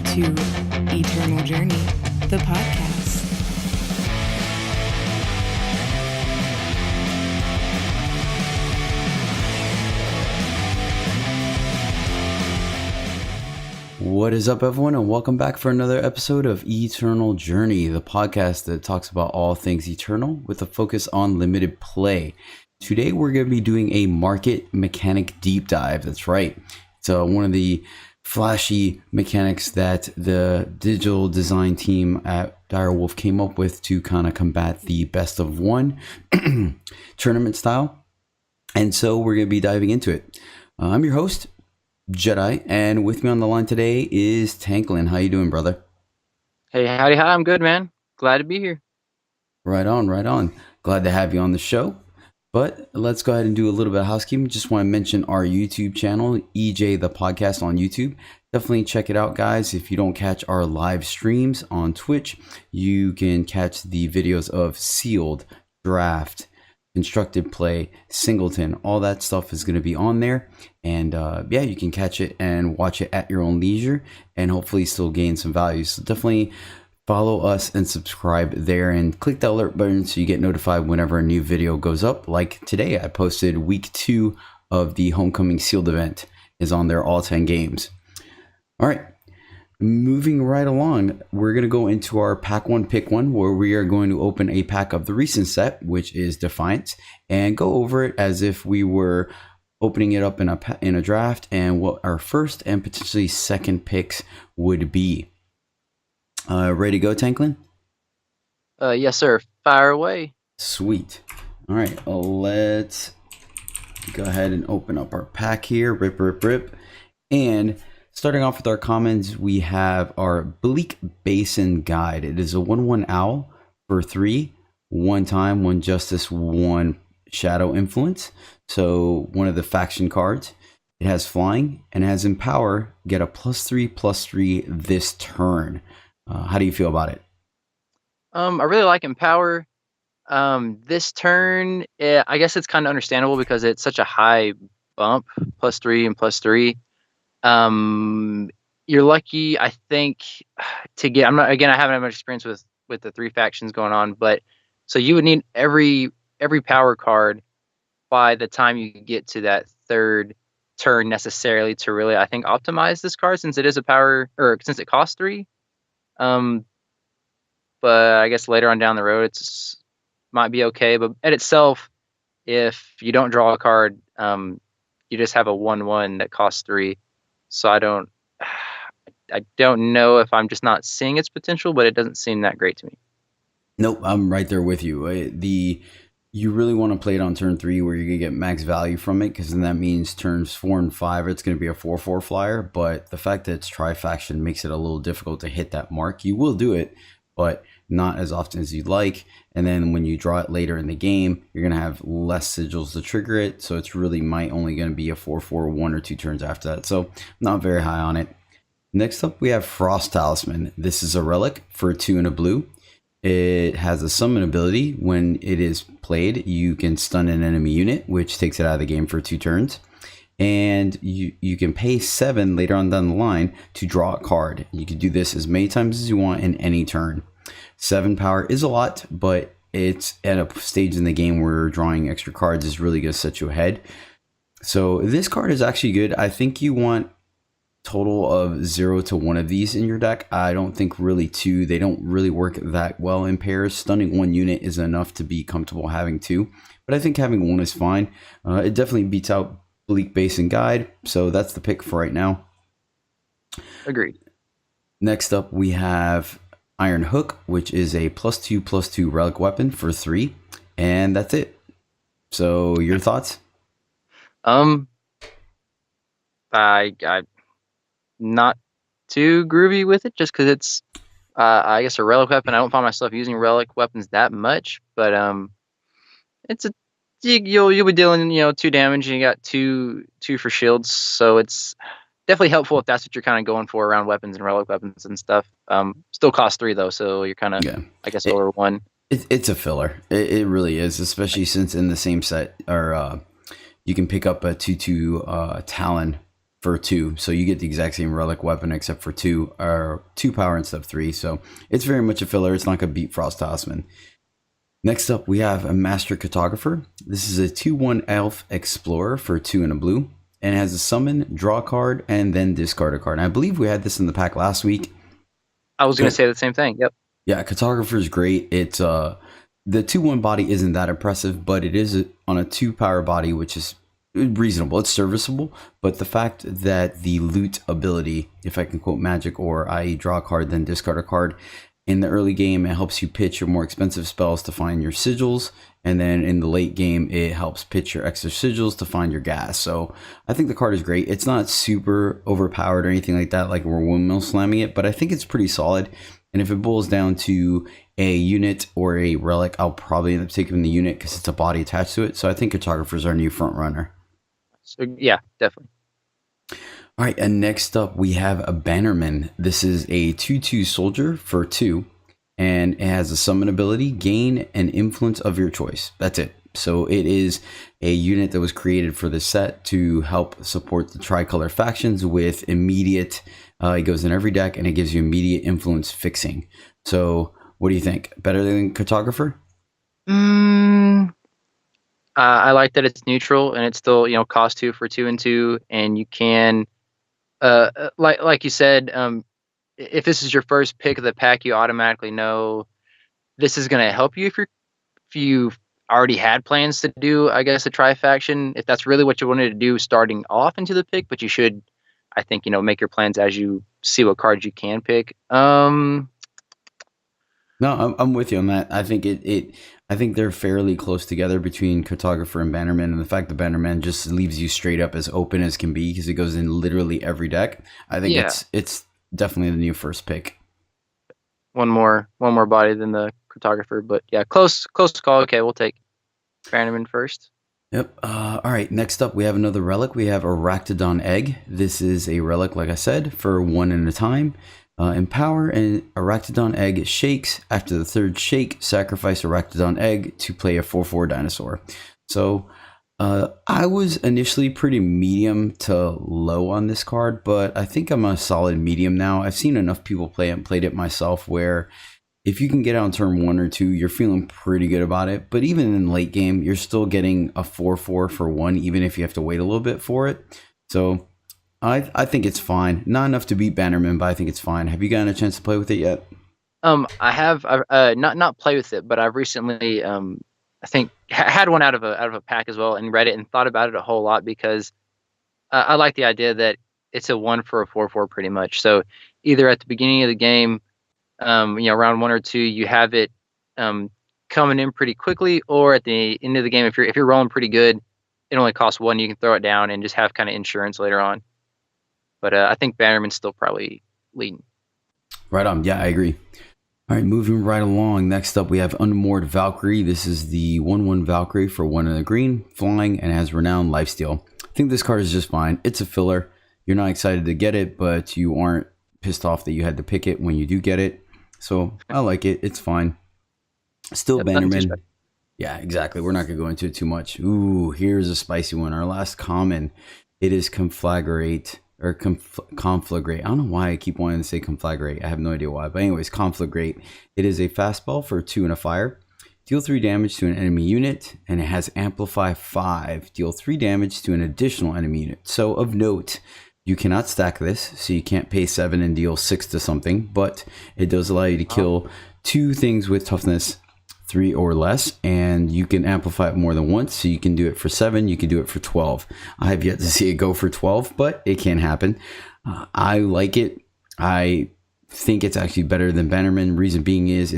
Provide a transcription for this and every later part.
to Eternal Journey, the podcast. What is up, everyone, and welcome back for another episode of Eternal Journey, the podcast that talks about all things Eternal with a focus on limited play. Today, we're going to be doing a market mechanic deep dive. That's right. It's one of the flashy mechanics that the digital design team at Direwolf came up with to kind of combat the best of one tournament style. And so we're going to be diving into it. I'm your host, Jedi, and with me on the line today is Tanklin. How you doing, brother? Hey, howdy, hi. I'm good, man. Glad to be here. Right on, right on. Glad to have you on the show. But let's go ahead and do a little bit of housekeeping. Just want to mention our YouTube channel, EJthePodcast on YouTube. Definitely check it out, guys. If you don't catch our live streams on Twitch, you can catch the videos of Sealed, Draft, Constructed Play, Singleton. All that stuff is going to be on there. And yeah, you can catch it and watch it at your own leisure and hopefully still gain some value. So definitely follow us and subscribe there and click the alert button so you get notified whenever a new video goes up. Like today, I posted week 2 of the Homecoming Sealed event is on there, all 10 games. All right, moving right along, we're going to go into our pack 1, pick 1, where we are going to open a pack of the recent set, which is Defiance, and go over it as if we were opening it up in a draft and what our first and potentially second picks would be. Ready to go, Tanklin? Yes, sir. Fire away. Sweet. All right, let's go ahead and open up our pack here. Rip, rip, rip. And starting off with our commons, we have our Bleak Basin Guide. It is a 1/1 owl for 3, 1 time, 1 justice, 1 shadow influence. So one of the faction cards. It has flying and it has empower. Get a +3/+3 this turn. How do you feel about it? I really like Empower. This turn, I guess it's kind of understandable because it's such a high bump, +3 and +3. You're lucky, I think, to get. I haven't had much experience with the 3 factions going on, but so you would need every power card by the time you get to that 3rd turn necessarily to really, I think, optimize this card since it is a power, or since it costs 3. But I guess later on down the road, it's might be okay. But at itself, if you don't draw a card, you just have a 1/1 that costs 3. So I don't know if I'm just not seeing its potential, but it doesn't seem that great to me. Nope, I'm right there with you. You really want to play it on turn 3 where you're going to get max value from it, because then that means turns 4 and 5, it's going to be a 4/4 flyer. But the fact that it's tri-faction makes it a little difficult to hit that mark. You will do it, but not as often as you'd like. And then when you draw it later in the game, you're going to have less sigils to trigger it. So it's really might only going to be a 4/4, 1 or 2 turns after that. So not very high on it. Next up, we have Frost Talisman. This is a relic for 2 and a blue. It has a summon ability. When it is played, you can stun an enemy unit, which takes it out of the game for 2 turns. And you can pay 7 later on down the line to draw a card. You can do this as many times as you want in any turn. 7 power is a lot, but it's at a stage in the game where drawing extra cards is really going to set you ahead. So this card is actually good. I think you want total of 0 to 1 of these in your deck. I don't think really 2. They don't really work that well in pairs. Stunning 1 unit is enough to be comfortable having 2, but I think having 1 is fine. It definitely beats out Bleak Basin Guide, so that's the pick for right now. Agreed. Next up, we have Ironhook, which is a +2/+2 relic weapon for 3, and that's it. So your thoughts? I not too groovy with it, just because it's I guess a relic weapon. I don't find myself using relic weapons that much, but it's a you'll be dealing 2 damage and you got two for shields, so it's definitely helpful if that's what you're kind of going for around weapons and relic weapons and stuff. Still costs 3 though, so you're kind of I guess over 1. It's a filler. It really is, especially since in the same set, or you can pick up a 2/2 Talon for 2. So you get the exact same relic weapon except for 2 power instead of 3. So it's very much a filler. It's not going to beat Frost Osman. Next up, we have a Master Cartographer. This is a 2/1 Elf Explorer for 2 and a blue. And it has a summon, draw a card, and then discard a card. And I believe we had this in the pack last week. I was going to say the same thing. Yep. Yeah, Cartographer is great. It's the 2/1 body isn't that impressive, but it is on a 2 power body, which is reasonable. It's serviceable, but the fact that the loot ability, if I can quote Magic, or i.e. draw a card then discard a card, in the early game it helps you pitch your more expensive spells to find your sigils, and then in the late game it helps pitch your extra sigils to find your gas. So I think the card is great. It's not super overpowered or anything like that, like we're windmill slamming it, but I think it's pretty solid. And if it boils down to a unit or a relic, I'll probably end up taking the unit because it's a body attached to it. So I think Cartographer's our new front runner. So yeah, definitely. All right, and next up we have a Bannerman. This is a 2/2 soldier for 2, and it has a summon ability, gain an influence of your choice. That's it. So it is a unit that was created for this set to help support the tricolor factions with immediate, it goes in every deck and it gives you immediate influence fixing. So what do you think? Better than Cartographer? I like that it's neutral and it's still, cost 2 for 2 and 2, and you can, like you said, if this is your first pick of the pack, you automatically know this is going to help you if you've already had plans to do, I guess, a tri-faction, if that's really what you wanted to do starting off into the pick. But you should, I think, make your plans as you see what cards you can pick. No, I'm with you on that. I think I think they're fairly close together between Cartographer and Bannerman, and the fact that Bannerman just leaves you straight up as open as can be because it goes in literally every deck. I think it's definitely the new first pick. One more body than the Cartographer, but yeah, close call. Okay, we'll take Bannerman first. Yep. All right. Next up, we have another relic. We have a Rakhtadon Egg. This is a relic, like I said, for 1 at a time. In power, and a Rakhtadon Egg shakes. After the 3rd shake, sacrifice a Rakhtadon Egg to play a 4/4 dinosaur. So I was initially pretty medium to low on this card, but I think I'm a solid medium now. I've seen enough people play it and played it myself where if you can get out on turn 1 or 2, you're feeling pretty good about it. But even in late game, you're still getting a 4/4 for 1, even if you have to wait a little bit for it. So I think it's fine. Not enough to beat Bannerman, but I think it's fine. Have you gotten a chance to play with it yet? I have not play with it, but I've recently I think had one out of a pack as well and read it and thought about it a whole lot because I like the idea that it's a 1 for a 4/4 pretty much. So either at the beginning of the game, round 1 or 2, you have it coming in pretty quickly, or at the end of the game, if you're rolling pretty good, it only costs 1. You can throw it down and just have kind of insurance later on. But I think Bannerman's still probably leading. Right on. Yeah, I agree. All right, moving right along. Next up, we have Unmoored Valkyrie. This is the 1/1 Valkyrie for 1 and a green, flying, and has renowned lifesteal. I think this card is just fine. It's a filler. You're not excited to get it, but you aren't pissed off that you had to pick it when you do get it. So I like it. It's fine. Still Bannerman. Yeah, exactly. We're not going to go into it too much. Ooh, here's a spicy one. Our last common. It is Conflagrate. Or Conflagrate. I don't know why I keep wanting to say Conflagrate. I have no idea why. But anyways, Conflagrate. It is a fastball for 2 and a fire. Deal 3 damage to an enemy unit. And it has Amplify 5. Deal 3 damage to an additional enemy unit. So of note, you cannot stack this. So you can't pay 7 and deal 6 to something. But it does allow you to kill 2 things with toughness 3 or less, and you can amplify it more than once. So you can do it for 7, you can do it for 12. I have yet to see it go for 12, but it can happen. I like it. I think it's actually better than Bannerman. Reason being is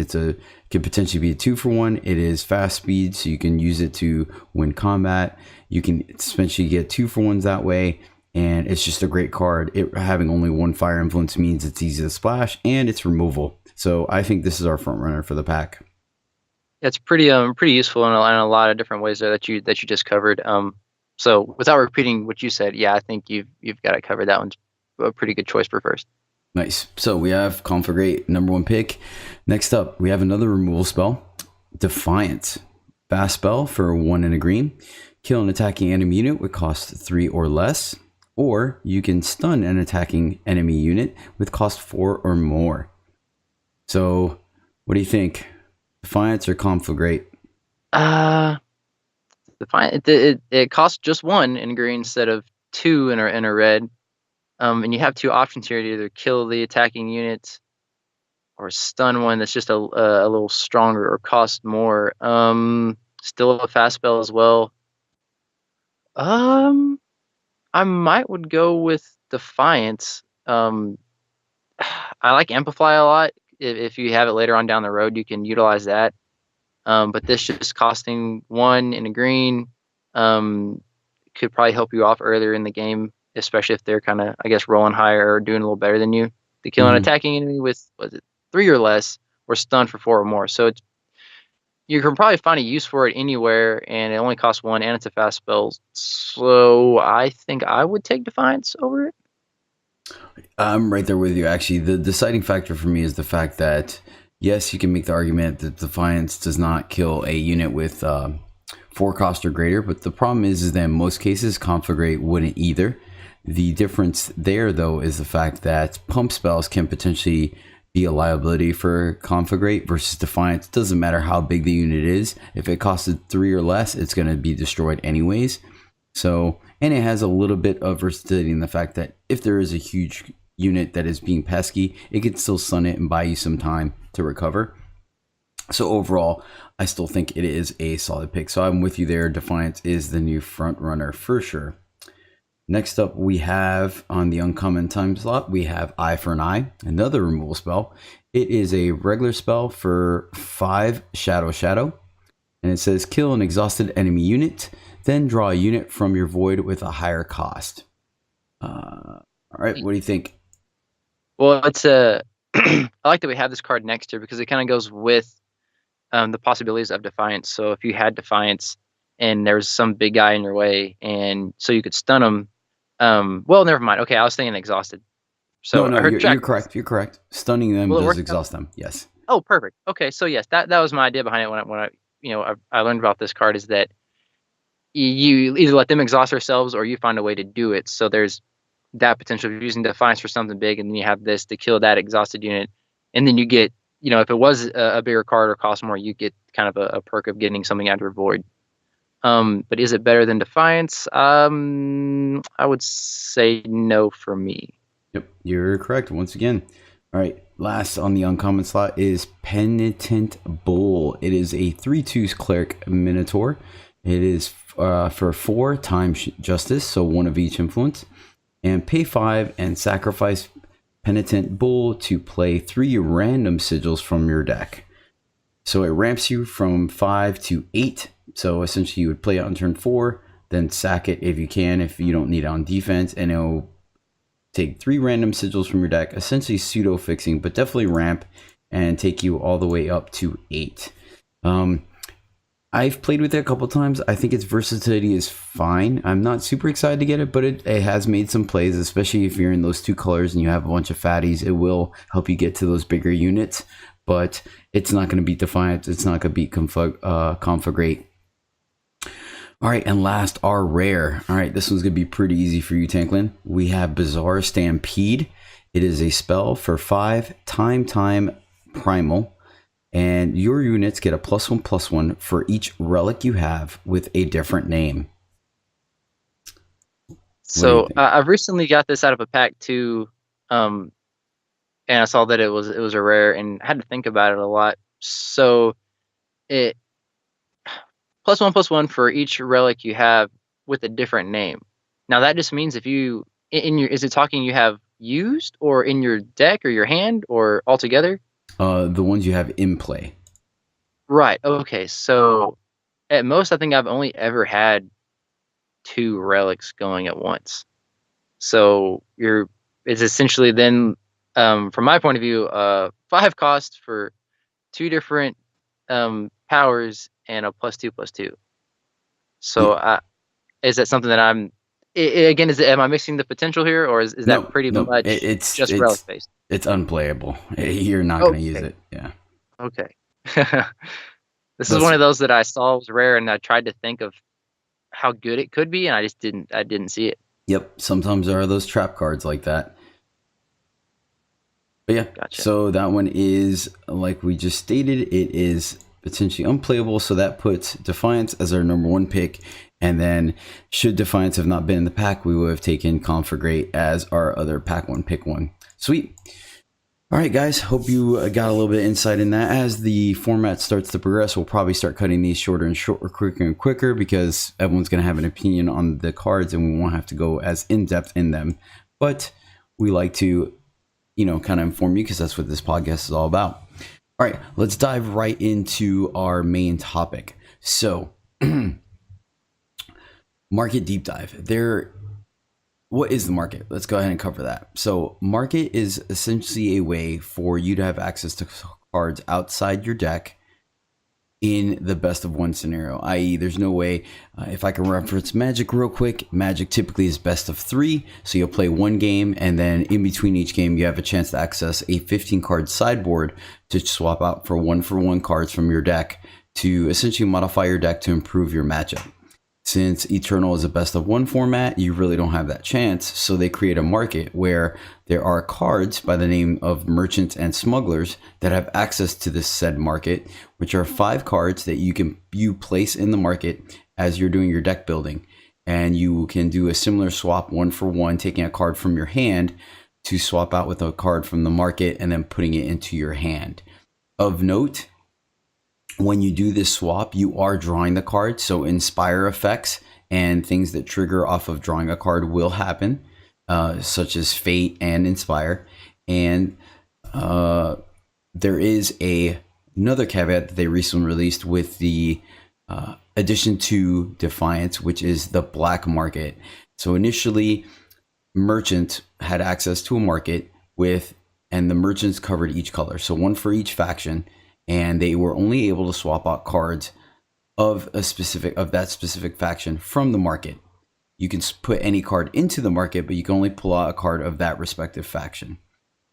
could potentially be a 2 for 1. It is fast speed, so you can use it to win combat. You can essentially get 2 for 1s that way, and it's just a great card. It having only 1 fire influence means it's easy to splash, and it's removal. So I think this is our front runner for the pack. It's pretty useful in a lot of different ways there that you just covered. So without repeating what you said, yeah, I think you've got it covered. That one's a pretty good choice for first. Nice. So we have Conflagrate, number 1 pick. Next up, we have another removal spell, Defiance. Fast spell for 1 and a green. Kill an attacking enemy unit with cost 3 or less. or you can stun an attacking enemy unit with cost 4 or more. So, what do you think? Defiance or Conflagrate? Defiance. It costs just 1 in green instead of 2 in a red. And you have 2 options here to either kill the attacking unit or stun one that's just a little stronger or cost more. Still a fast spell as well. I would go with Defiance. I like Amplify a lot. If you have it later on down the road, you can utilize that. But this just costing 1 in a green could probably help you off earlier in the game, especially if they're kind of, I guess, rolling higher or doing a little better than you. To kill an attacking enemy with 3 or less, or stun for 4 or more. So you can probably find a use for it anywhere, and it only costs 1, and it's a fast spell. So I think I would take Defiance over it. I'm right there with you. Actually, the deciding factor for me is the fact that, yes, you can make the argument that Defiance does not kill a unit with 4 cost or greater, but the problem is that in most cases, Conflagrate wouldn't either. The difference there, though, is the fact that pump spells can potentially be a liability for Conflagrate versus Defiance. It doesn't matter how big the unit is. If it costed 3 or less, it's going to be destroyed anyways. So, and it has a little bit of versatility in the fact that if there is a huge unit that is being pesky, it can still stun it and buy you some time to recover. So overall, I still think it is a solid pick. So I'm with you there. Defiance is the new front runner for sure. Next up, we have on the uncommon time slot, we have Eye for an Eye, another removal spell. It is a regular spell for 5 Shadow. And it says kill an exhausted enemy unit, then draw a unit from your void with a higher cost. All right, what do you think? Well, it's I like that we have this card next here because it kind of goes with the possibilities of Defiance. So if you had Defiance and there was some big guy in your way, and so you could stun him. Well, never mind. Okay, I was thinking exhausted. So no, you're correct. You're correct. Stunning them does exhaust them. Yes. Oh, perfect. Okay, so yes, that was my idea behind it when I learned about this card is that you either let them exhaust themselves or you find a way to do it. So there's that potential of using Defiance for something big, and then you have this to kill that exhausted unit, and then you get, if it was a bigger card or cost more, you get kind of a perk of getting something out of your void. But is it better than Defiance? I would say no for me. Yep, you're correct once again. All right, last on the uncommon slot is Penitent Bull. It is a 3/2 cleric minotaur. It is for 4 times justice, so 1 of each influence. And pay 5 and sacrifice Penitent Bull to play 3 random sigils from your deck. So it ramps you from 5 to 8. So essentially you would play it on turn 4, then sack it if you can, if you don't need it on defense, and it'll take 3 random sigils from your deck, essentially pseudo fixing, but definitely ramp and take you all the way up to 8. I've played with it a couple times. I think its versatility is fine. I'm not super excited to get it, but it has made some plays, especially if you're in those 2 colors and you have a bunch of fatties. It will help you get to those bigger units, but it's not going to beat Defiance. It's not going to beat Conflagrate. All right, and last, our rare. All right, this one's going to be pretty easy for you, Tanklin. We have Bizarre Stampede. It is a spell for 5 time primal. And your units get a +1/+1 for each relic you have with a different name. So I've recently got this out of a pack too, and I saw that it was a rare, and had to think about it a lot. So it +1/+1 for each relic you have with a different name. Now that just means if you is it talking you have used or in your deck or your hand or all together? The ones you have in play. Right. Okay. So at most, I think I've only ever had 2 relics going at once. So it's essentially then, from my point of view, 5 costs for 2 different powers and a +2/+2. So Yeah. Is that something that again, am I mixing the potential here, or is that pretty much it's just relic based? It's unplayable. You're not going to use it. Yeah. Okay. This is one of those that I saw was rare, and I tried to think of how good it could be, and I didn't see it. Yep. Sometimes there are those trap cards like that. But yeah, Gotcha. so that one is, like we just stated, it is potentially unplayable. So that puts Defiance as our number 1 pick. And then should Defiance have not been in the pack, we would have taken Conflagrate as our other pack 1 pick 1. Sweet. All right, guys, hope you got a little bit of insight in that. As the format starts to progress, we'll probably start cutting these shorter and shorter, quicker and quicker, because everyone's going to have an opinion on the cards and we won't have to go as in-depth in them. But we like to, kind of inform you, because that's what this podcast is all about. All right, let's dive right into our main topic. So, market deep dive. What is the market? Let's go ahead and cover that. So market is essentially a way for you to have access to cards outside your deck in the best of 1 scenario, i.e. there's no way, if I can reference Magic real quick, Magic typically is best of 3. So you'll play 1 game, and then in between each game, you have a chance to access a 15 card sideboard to swap out for 1-for-1 cards from your deck to essentially modify your deck to improve your matchup. Since Eternal is a best of 1 format, you really don't have that chance. So they create a market where there are cards by the name of Merchants and Smugglers that have access to this said market, which are 5 cards that you place in the market as you're doing your deck building. And you can do a similar swap 1-for-1, taking a card from your hand to swap out with a card from the market and then putting it into your hand. Of note, when you do this swap, you are drawing the card. So Inspire effects and things that trigger off of drawing a card will happen, such as Fate and Inspire. And there is another caveat that they recently released with the addition to Defiance, which is the black market. So initially, Merchant had access to a market and the merchants covered each color. So 1 for each faction. And they were only able to swap out cards of that specific faction from the market. You can put any card into the market, but you can only pull out a card of that respective faction.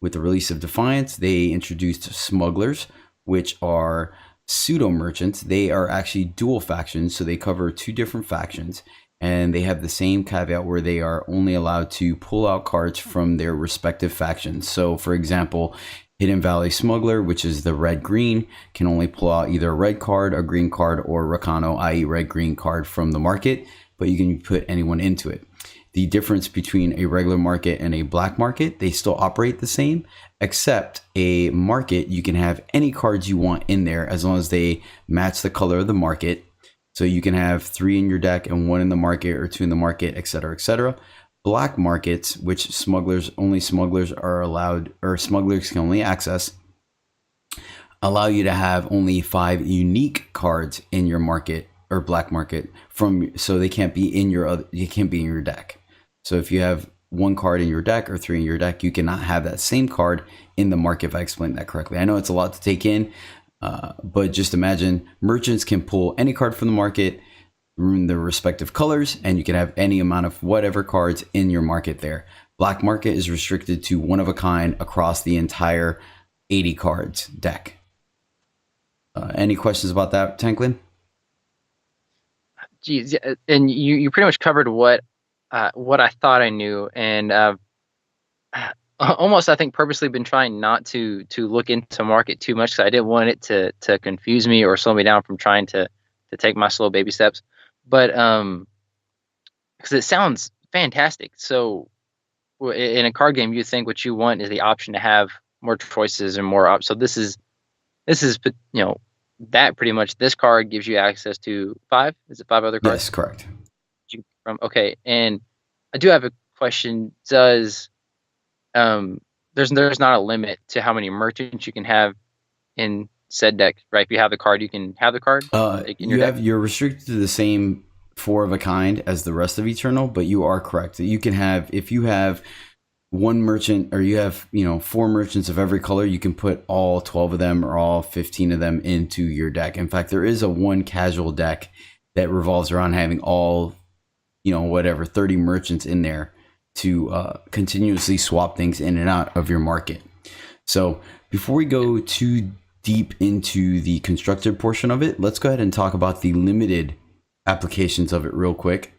With the release of Defiance, they introduced Smugglers, which are pseudo merchants. They are actually dual factions, so they cover 2 different factions, and they have the same caveat where they are only allowed to pull out cards from their respective factions. So, for example, Hidden Valley Smuggler, which is the red-green, can only pull out either a red card, a green card, or Rakano, i.e. red-green card from the market, but you can put anyone into it. The difference between a regular market and a black market, they still operate the same, except a market, you can have any cards you want in there as long as they match the color of the market. So you can have 3 in your deck and 1 in the market or 2 in the market, etc., etc. Black markets, which smugglers are allowed, or smugglers can only access, allow you to have only 5 unique cards in your market or black market so they can't be in your deck. So if you have 1 card in your deck or 3 in your deck, you cannot have that same card in the market, if I explained that correctly. I know it's a lot to take in, but just imagine merchants can pull any card from the market in the respective colors, and you can have any amount of whatever cards in your market there. Black market is restricted to 1 of a kind across the entire 80 cards deck. Any questions about that, Tanklin? Geez, yeah, and you pretty much covered what I thought I knew, and almost I think purposely been trying not to look into market too much, because I didn't want it to confuse me or slow me down from trying to take my slow baby steps. But because it sounds fantastic. So in a card game, you think what you want is the option to have more choices and more options. So this is that pretty much. This card gives you access to 5. Is it 5 other cards? Yes, correct. Okay, and I do have a question. Does there's not a limit to how many merchants you can have in said deck, right? If you have the card, you can have the card. You're restricted to the same 4 of a kind as the rest of Eternal, but you are correct. You can have, if you have 1 merchant, or you have 4 merchants of every color, you can put all 12 of them or all 15 of them into your deck. In fact, there is a 1 casual deck that revolves around having all 30 merchants in there to continuously swap things in and out of your market. So before we go too deep into the constructed portion of it, let's go ahead and talk about the limited applications of it real quick.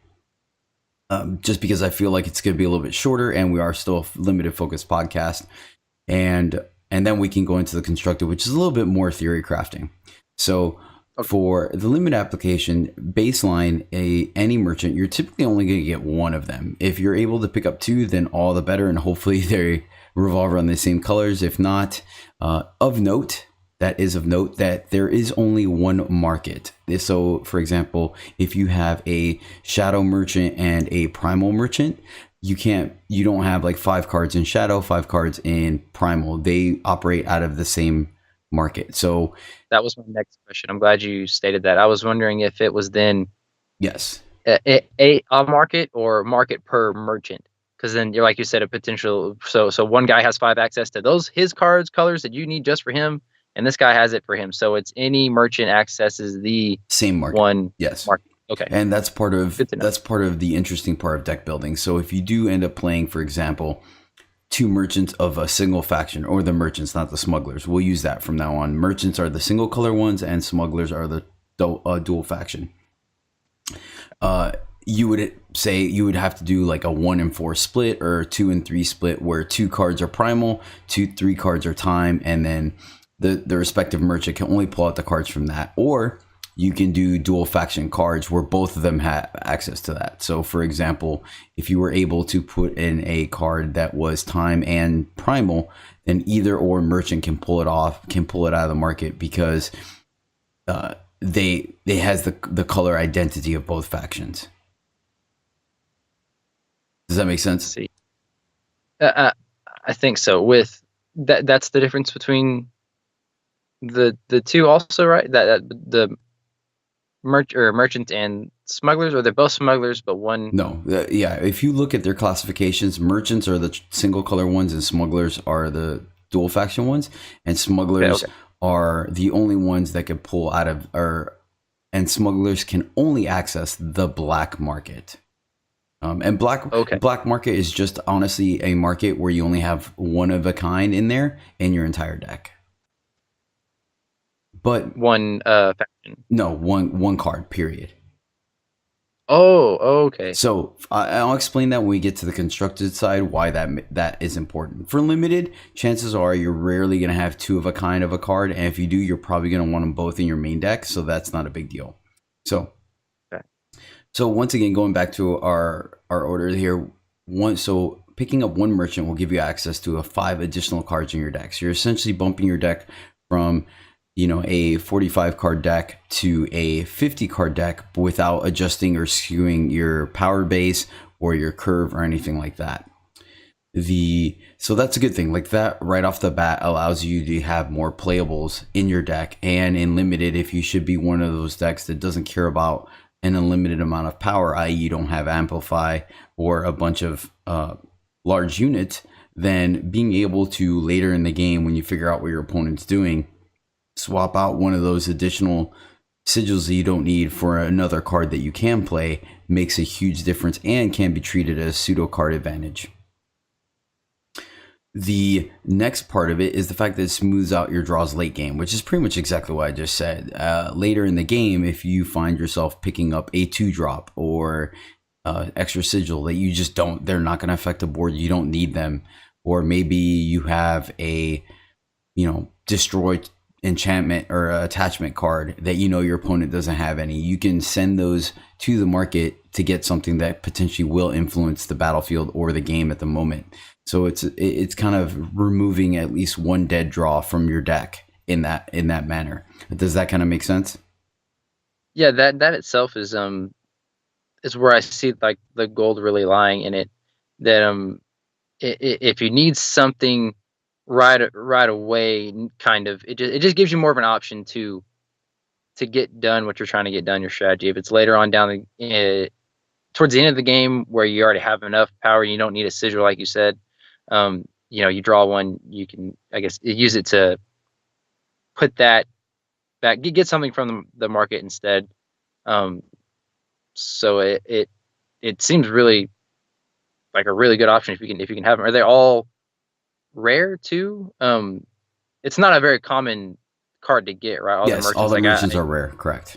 just because I feel like it's going to be a little bit shorter, and we are still a limited focus podcast. And then we can go into the constructed, which is a little bit more theory crafting. So for the limit application baseline, any merchant, you're typically only going to get one of them. If you're able to pick up two, then all the better, and hopefully they revolve around the same colors. If not, of note that there is only one market. So for example, if you have a shadow merchant and a primal merchant, you don't have like 5 cards in shadow, 5 cards in primal. They operate out of the same market. So that was my next question. I'm glad you stated that. I was wondering if it was then yes, a market or market per merchant. Because then you're, like you said, a potential. So one guy has 5 access to his cards, colors that you need just for him, and this guy has it for him. So it's any merchant accesses the same market. One yes. market. Okay. And that's part of the interesting part of deck building. So if you do end up playing, for example, 2 merchants of a single faction, or the merchants, not the smugglers, we'll use that from now on. Merchants are the single color ones, and smugglers are the dual faction. You would have to do like a 1 and 4 split, or 2 and 3 split, where 2 cards are primal, 3 cards are time, and then the respective merchant can only pull out the cards from that. Or you can do dual faction cards where both of them have access to that. So for example, if you were able to put in a card that was time and primal, then either or merchant can pull it out of the market, because they has the color identity of both factions. Does that make sense? See, I think so. With that's the difference between the two, also, right? That the merchant and smugglers, or they're both smugglers, but one. No, yeah. If you look at their classifications, merchants are the single color ones, and smugglers are the dual faction ones. And smugglers are the only ones that can pull out of, and smugglers can only access the black market. And black market is just honestly a market where you only have one of a kind in there in your entire deck. But one faction. No, one card, period. Oh, okay. So I'll explain that when we get to the constructed side, why that is important. For limited, chances are you're rarely going to have 2 of a kind of a card, and if you do, you're probably going to want them both in your main deck, so that's not a big deal. So once again, going back to our order here, so picking up 1 merchant will give you access to 5 additional cards in your deck. So you're essentially bumping your deck from a 45 card deck to a 50 card deck without adjusting or skewing your power base or your curve or anything like that. So that's a good thing. Like that right off the bat allows you to have more playables in your deck. And in limited, if you should be one of those decks that doesn't care about an unlimited amount of power, i.e. you don't have amplify or a bunch of large units, then being able to later in the game, when you figure out what your opponent's doing, swap out one of those additional sigils that you don't need for another card that you can play makes a huge difference and can be treated as pseudo card advantage. The next part of it is the fact that it smooths out your draws late game, which is pretty much exactly what I just said. Later in the game, if you find yourself picking up a 2-drop or extra sigil that you just they're not going to affect the board, you don't need them, or maybe you have a destroy enchantment or attachment card that your opponent doesn't have any, you can send those to the market to get something that potentially will influence the battlefield or the game at the moment. So it's kind of removing at least 1 dead draw from your deck in that manner. Does that kind of make sense? Yeah, that itself is where I see like the gold really lying in it. That if you need something right away, kind of, it just gives you more of an option to get done what you're trying to get done, your strategy. If it's later on down towards the end of the game where you already have enough power, you don't need a sigil like you said. You draw 1, you can, I guess, use it to put that back, get something from the market instead. So it seems really like a really good option if you can have them. Are they all rare too? It's not a very common card to get, right? Yes, all the merchants are rare, correct.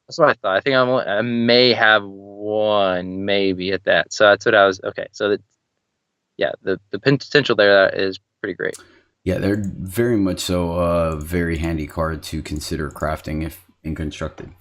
That's what I thought. I think I may have one, maybe at that. So that's what I was. Okay, so the potential there is pretty great. Yeah, they're very much so a very handy card to consider crafting if in constructed.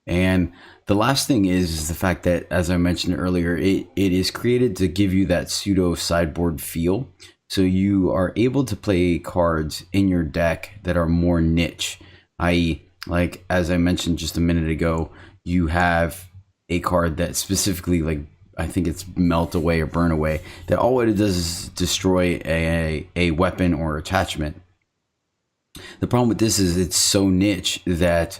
And the last thing is the fact that, as I mentioned earlier, it is created to give you that pseudo sideboard feel. So you are able to play cards in your deck that are more niche, i.e., like as I mentioned just a minute ago, you have a card that specifically, like I think it's melt away or burn away, that all it does is destroy a weapon or attachment. The problem with this is it's so niche that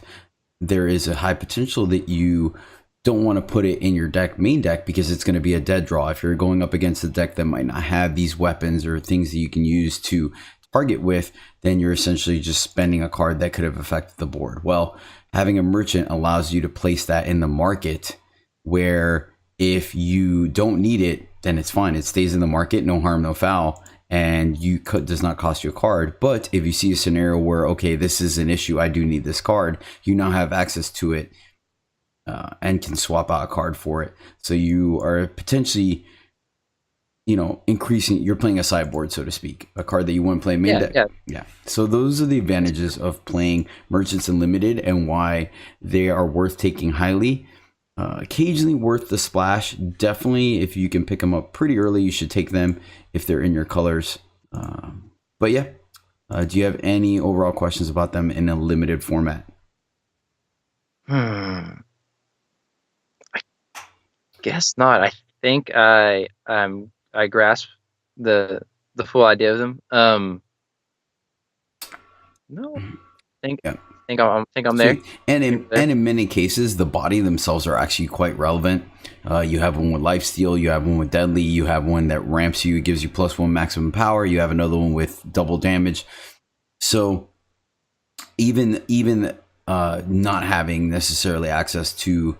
there is a high potential that you don't want to put it in your main deck because it's going to be a dead draw. If you're going up against a deck that might not have these weapons or things that you can use to target with, then you're essentially just spending a card that could have affected the board. Well, having a merchant allows you to place that in the market, where if you don't need it, then it's fine. It stays in the market, no harm, no foul, and does not cost you a card. But if you see a scenario where, okay, this is an issue, I do need this card, you now have access to it and can swap out a card for it. So you are potentially, increasing, you're playing a sideboard, so to speak, a card that you wouldn't play main deck. Yeah. So those are the advantages of playing Merchants Unlimited and why they are worth taking highly. Occasionally worth the splash. Definitely, if you can pick them up pretty early, you should take them if they're in your colors. But yeah, do you have any overall questions about them in a limited format? I guess not. I think I grasp the full idea of them. No, I think I'm there. And in many cases, the body themselves are actually quite relevant. You have one with lifesteal, you have one with deadly, you have one that ramps you, gives you +1 maximum power, you have another one with double damage. So even not having necessarily access to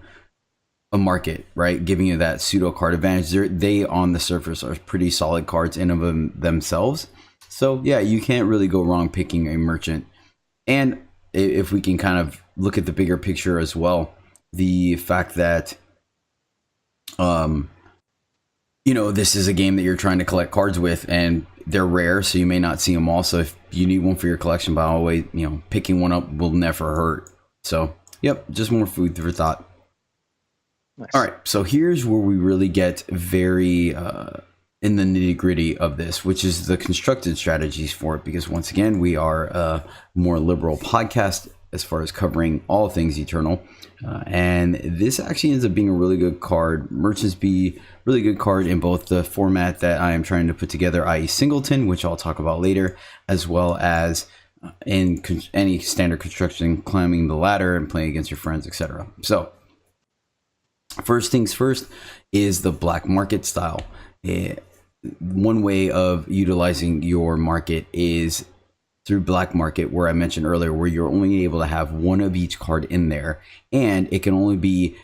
a market, right, giving you that pseudo card advantage, they on the surface are pretty solid cards in of themselves. So yeah, you can't really go wrong picking a merchant. And if we can kind of look at the bigger picture as well, the fact that this is a game that you're trying to collect cards with, and they're rare, so you may not see them all. So if you need one for your collection, by the way, picking one up will never hurt. So yep, just more food for thought. Nice. All right, so here's where we really get very in the nitty gritty of this, which is the constructed strategies for it, because once again, we are a more liberal podcast as far as covering all things Eternal. And this actually ends up being a really good card. Merchants be really good card in both the format that I am trying to put together, i.e. Singleton, which I'll talk about later, as well as in any standard construction, climbing the ladder and playing against your friends, etc. So first things first is the black market style. One way of utilizing your market is through black market, where I mentioned earlier, where you're only able to have one of each card in there, and it can only be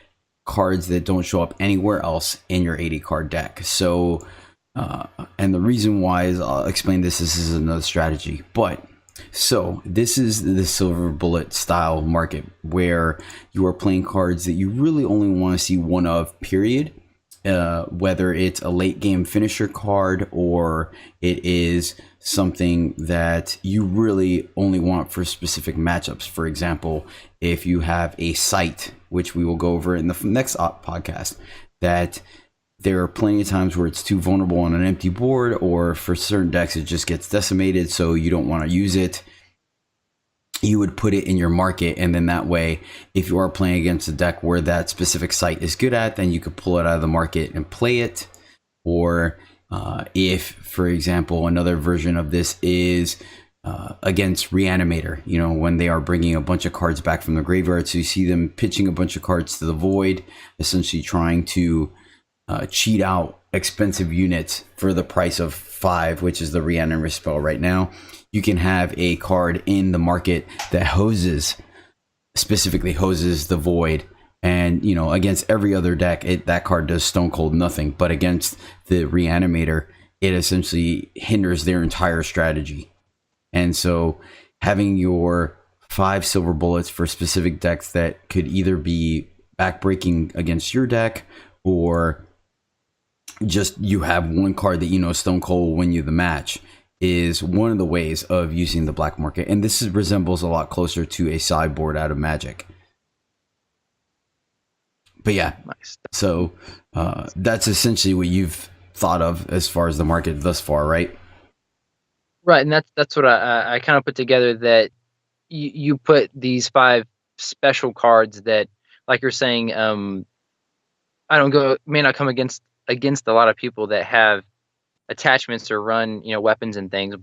cards that don't show up anywhere else in your 80 card deck. So and the reason why is, I'll explain this is another strategy, but so this is the silver bullet style market, where you are playing cards that you really only want to see one of, period. Whether it's a late game finisher card or it is something that you really only want for specific matchups. For example, if you have a site, which we will go over in the next podcast, that there are plenty of times where it's too vulnerable on an empty board, or for certain decks it just gets decimated, so you don't want to use it. You would put it in your market, and then that way, if you are playing against a deck where that specific site is good at, then you could pull it out of the market and play it. Or if, for example, another version of this is against Reanimator, when they are bringing a bunch of cards back from the graveyard, so you see them pitching a bunch of cards to the void, essentially trying to cheat out expensive units for the price of 5, which is the Reanimator spell right now. You can have a card in the market that specifically hoses the void, and against every other deck, that card does stone cold nothing, but against the Reanimator, it essentially hinders their entire strategy. And so having your 5 silver bullets for specific decks that could either be backbreaking against your deck, or just you have one card that you know Stone Cold will win you the match, is one of the ways of using the black market. And this resembles a lot closer to a sideboard out of Magic. But yeah, Nice. so that's essentially what you've thought of as far as the market thus far, right? Right, and that's what I kind of put together, that you put these 5 special cards that, like you're saying, may not come against a lot of people that have attachments or run weapons and things,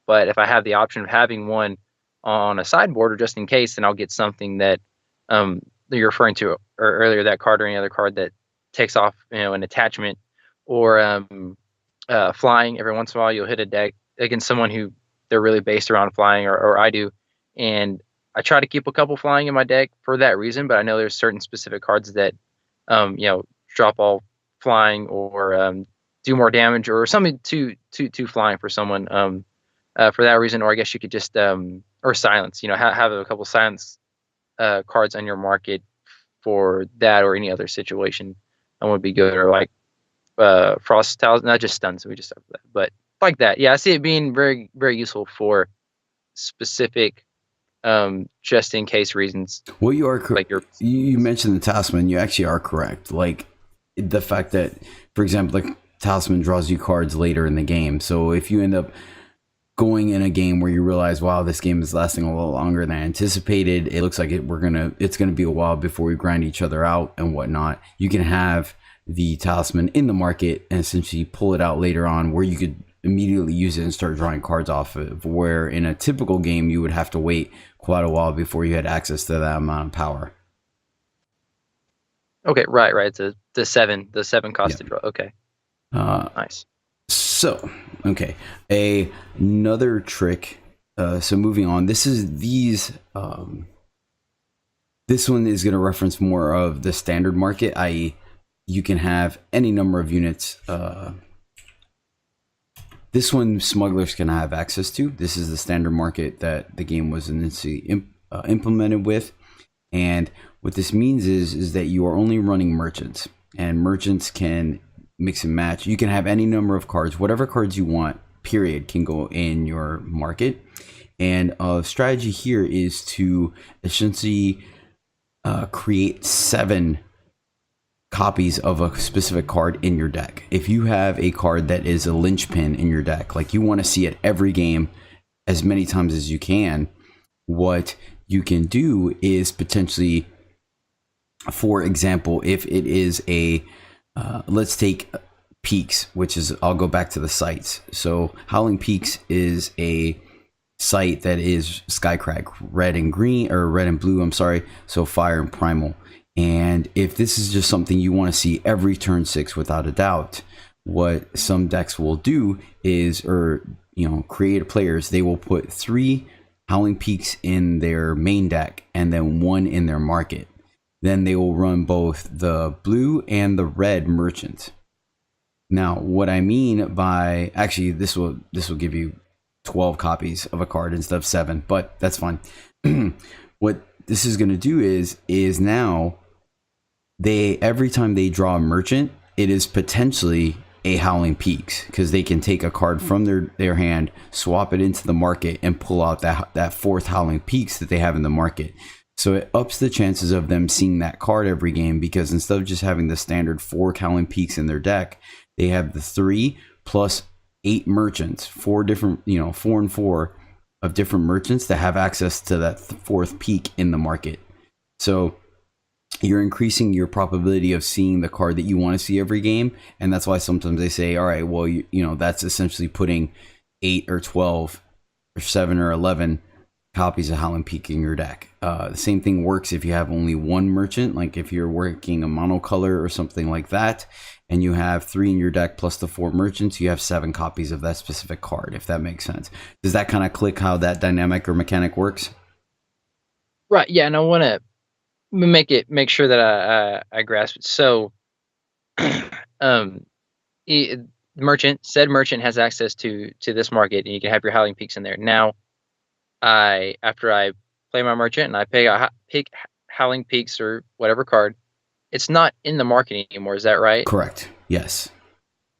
but if I have the option of having one on a sideboard or just in case, then I'll get something that you're referring to or earlier, that card or any other card that takes off an attachment, or flying. Every once in a while you'll hit a deck against someone who they're really based around flying, or I do, and I try to keep a couple flying in my deck for that reason. But I know there's certain specific cards that drop all flying, or do more damage, or something to flying for someone for that reason. Or I guess you could just or silence, have a couple silence cards on your market for that, or any other situation that would be good. Or like frost tiles, not just stuns, we just talked about that, but like that. Yeah, I see it being very, very useful for specific just in case reasons. Well, you are correct. Like you mentioned the talisman. You actually are correct. Like the fact that, for example, like talisman draws you cards later in the game. So if you end up going in a game where you realize, wow, this game is lasting a little longer than I anticipated, it looks like it's gonna be a while before we grind each other out and whatnot, you can have the talisman in the market and essentially pull it out later on, where you could immediately use it and start drawing cards off of, where in a typical game you would have to wait quite a while before you had access to that amount of power. Okay, right. It's the 7 cost to draw. Okay. Nice. So, okay, another trick. So moving on, this one is going to reference more of the standard market, i.e., you can have any number of units. This one smugglers can have access to. This is the standard market that the game was initially implemented with, and what this means is that you are only running merchants, and merchants can mix and match. You can have any number of cards, whatever cards you want, period, can go in your market. And strategy here is to essentially create 7 copies of a specific card in your deck. If you have a card that is a linchpin in your deck, like you want to see it every game as many times as you can, what you can do is potentially, for example, if it is a let's take Peaks, which is, I'll go back to the sites. So Howling Peaks is a site that is Skycrag, red and green, or red and blue, I'm sorry. So fire and primal. And if this is just something you want to see every turn 6 without a doubt, what some decks will do is, creative players, they will put 3 Howling Peaks in their main deck and then 1 in their market. Then they will run both the blue and the red merchant. Now, what I mean by, actually, this will give you 12 copies of a card instead of 7, but that's fine. What this is going to do is now every time they draw a merchant, it is potentially a Howling Peaks, because they can take a card from their hand, swap it into the market, and pull out that 4th Howling Peaks that they have in the market. So it ups the chances of them seeing that card every game, because instead of just having the standard 4 Howling Peaks in their deck, they have the 3 plus 8 merchants, 4 different, 4 and 4 of different merchants that have access to that 4th peak in the market. So you're increasing your probability of seeing the card that you want to see every game. And that's why sometimes they say, all right, well, that's essentially putting 8 or 12 or 7 or 11 copies of Howling Peak in your deck. The same thing works if you have only 1 merchant, like if you're working a monocolor or something like that, and you have 3 in your deck plus the 4 merchants, you have 7 copies of that specific card, if that makes sense. Does that kind of click how that dynamic or mechanic works? Right, yeah, and I want to make sure that I grasp it. So said merchant has access to this market, and you can have your Howling Peaks in there. Now, after I play my merchant and I pick Howling Peaks or whatever card, it's not in the market anymore. Is that right? Correct. Yes.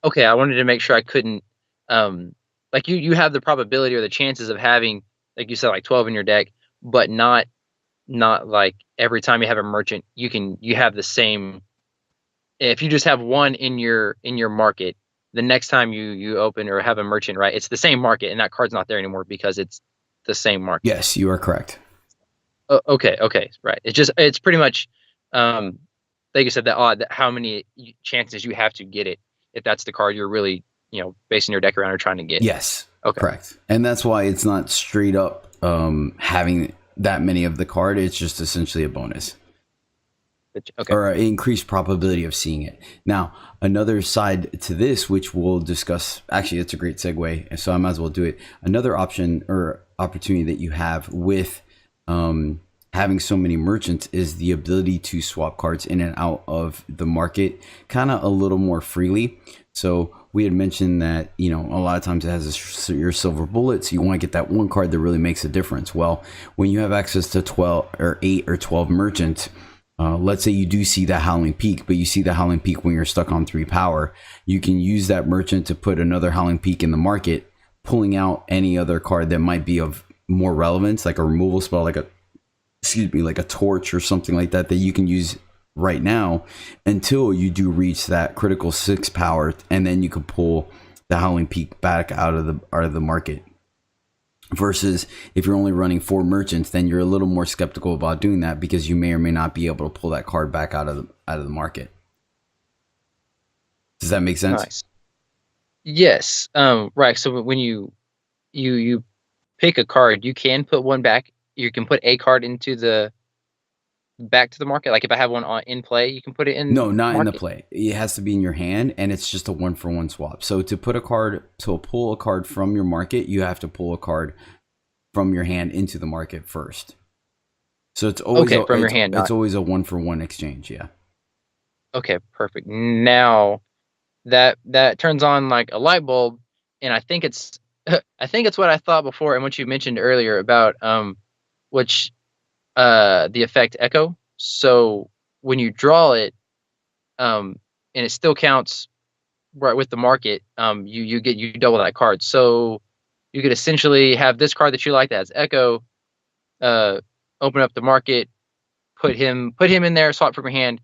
Okay, I wanted to make sure I couldn't, like you have the probability or the chances of having, like you said, like 12 in your deck, but not like every time you have a merchant, you have the same. If you just have one in your market, the next time you open or have a merchant, right, it's the same market and that card's not there anymore because it's the same market. Yes, you are correct. Okay, right. It's pretty much, like you said, that how many chances you have to get it if that's the card you're really, basing your deck around or trying to get. Yes. Okay. Correct. And that's why it's not straight up having that many of the card. It's just essentially a bonus. Okay. Or an increased probability of seeing it. Now, another side to this, which we'll discuss, actually, it's a great segue, so I might as well do it. Another option or opportunity that you have with having so many merchants is the ability to swap cards in and out of the market kind of a little more freely. So we had mentioned that, a lot of times it has your silver bullets. You want to get that one card that really makes a difference. Well, when you have access to 12 or 8 or 12 merchants, let's say you do see that Howling Peak, but you see the Howling Peak when you're stuck on 3 power, you can use that merchant to put another Howling Peak in the market, pulling out any other card that might be of more relevance, like a removal spell, like a torch or something like that you can use right now until you do reach that critical 6 power, and then you can pull the Howling Peak back out of the market. Versus if you're only running 4 merchants, then you're a little more skeptical about doing that because you may or may not be able to pull that card back out of the market. Does that make sense? Nice. Yes. Right. So when you pick a card, you can put one back. You can put a card back to the market. Like if I have one in play, you can put it in. No, not in the play. It has to be in your hand, and it's just a 1-for-1 swap. So to pull a card from your market, you have to pull a card from your hand into the market first. So it's always from your hand. It's always a 1-for-1 exchange. Yeah. Okay, perfect. Now that turns on like a light bulb, and I think it's what I thought before, and what you mentioned earlier about the effect Echo. So when you draw it, and it still counts right with the market, you double that card. So you could essentially have this card that you like that has Echo, open up the market, put him in there, swap from your hand,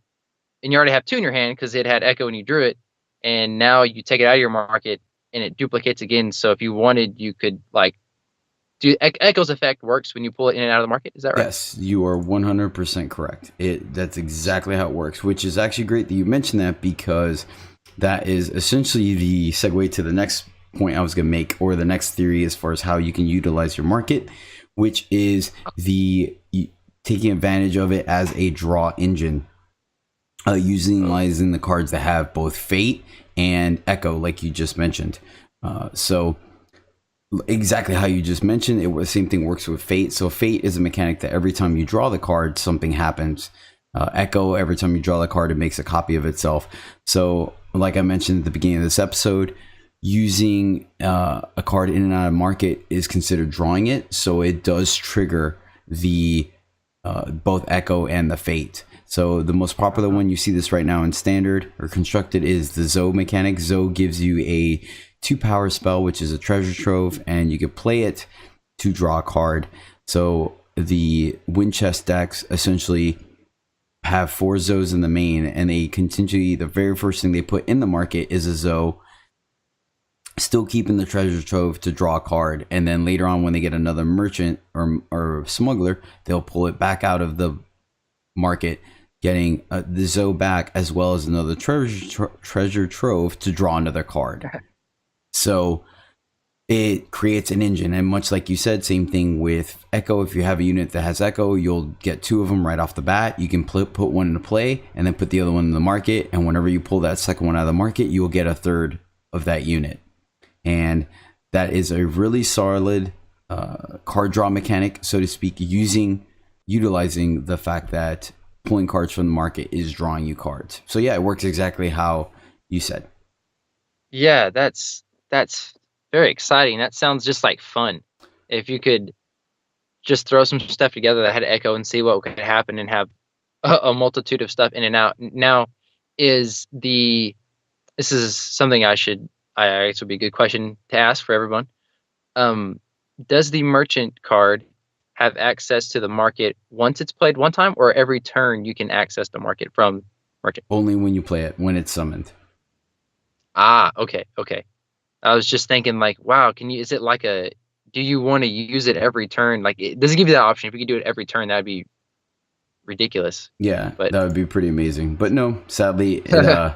and you already have 2 in your hand because it had Echo and you drew it, and now you take it out of your market and it duplicates again. So if you wanted, you could like do Echo's effect works when you pull it in and out of the market. Is that right? Yes, you are 100% correct. That's exactly how it works, which is actually great that you mentioned that, because that is essentially the segue to the next point I was going to make, or the next theory as far as how you can utilize your market, which is the taking advantage of it as a draw engine, utilizing the cards that have both Fate and Echo, like you just mentioned. So exactly how you just mentioned it, the same thing works with Fate. So Fate is a mechanic that every time you draw the card, something happens. Echo, every time you draw the card, it makes a copy of itself. So like I mentioned at the beginning of this episode, using a card in and out of market is considered drawing it. So it does trigger the both Echo and the Fate. So the most popular one, you see this right now in Standard or Constructed, is the Zoe mechanic. Zoe gives you a 2-power spell, which is a treasure trove, and you can play it to draw a card. So the Winchest decks essentially have 4 Zoes in the main, and they continually, the very first thing they put in the market is a Zoe, still keeping the treasure trove to draw a card. And then later on, when they get another merchant or smuggler, they'll pull it back out of the market, getting the Zoe back, as well as another treasure trove to draw another card. So it creates an engine. And much like you said, same thing with Echo. If you have a unit that has Echo, you'll get 2 of them right off the bat. You can put one into play and then put the other one in the market. And whenever you pull that second one out of the market, you will get a third of that unit. And that is a really solid card draw mechanic, so to speak, utilizing the fact that pulling cards from the market is drawing you cards. So yeah, it works exactly how you said. Yeah, that's very exciting. That sounds just like fun. If you could just throw some stuff together that had echo and see what could happen and have a multitude of stuff in and out. Now, this is something I guess would be a good question to ask for everyone. Does the merchant card have access to the market once it's played one time, or every turn you can access the market from merchant? Only when you play it, when it's summoned. Okay. I was just thinking like, wow, is it like do you want to use it every turn? Like, does it give you that option? If you could do it every turn, that'd be ridiculous. Yeah, but that would be pretty amazing. But no, sadly, yeah,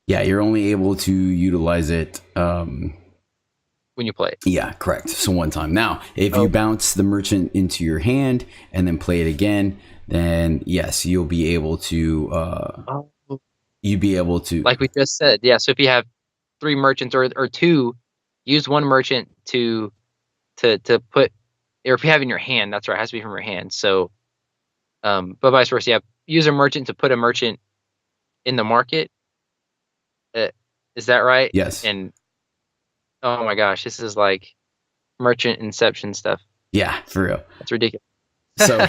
you're only able to utilize it when you play it. Yeah, correct. So one time. Now, if you bounce the merchant into your hand and then play it again, then yes, you'll be able to. You'd be able to, like we just said, yeah. So if you have 3 merchants or 2, use one merchant to put, or if you have in your hand, that's right, it has to be from your hand. So, but vice versa, yeah, use a merchant to put a merchant in the market. Is that right? Yes. And oh my gosh, this is like merchant inception stuff. Yeah, for real. That's ridiculous. So,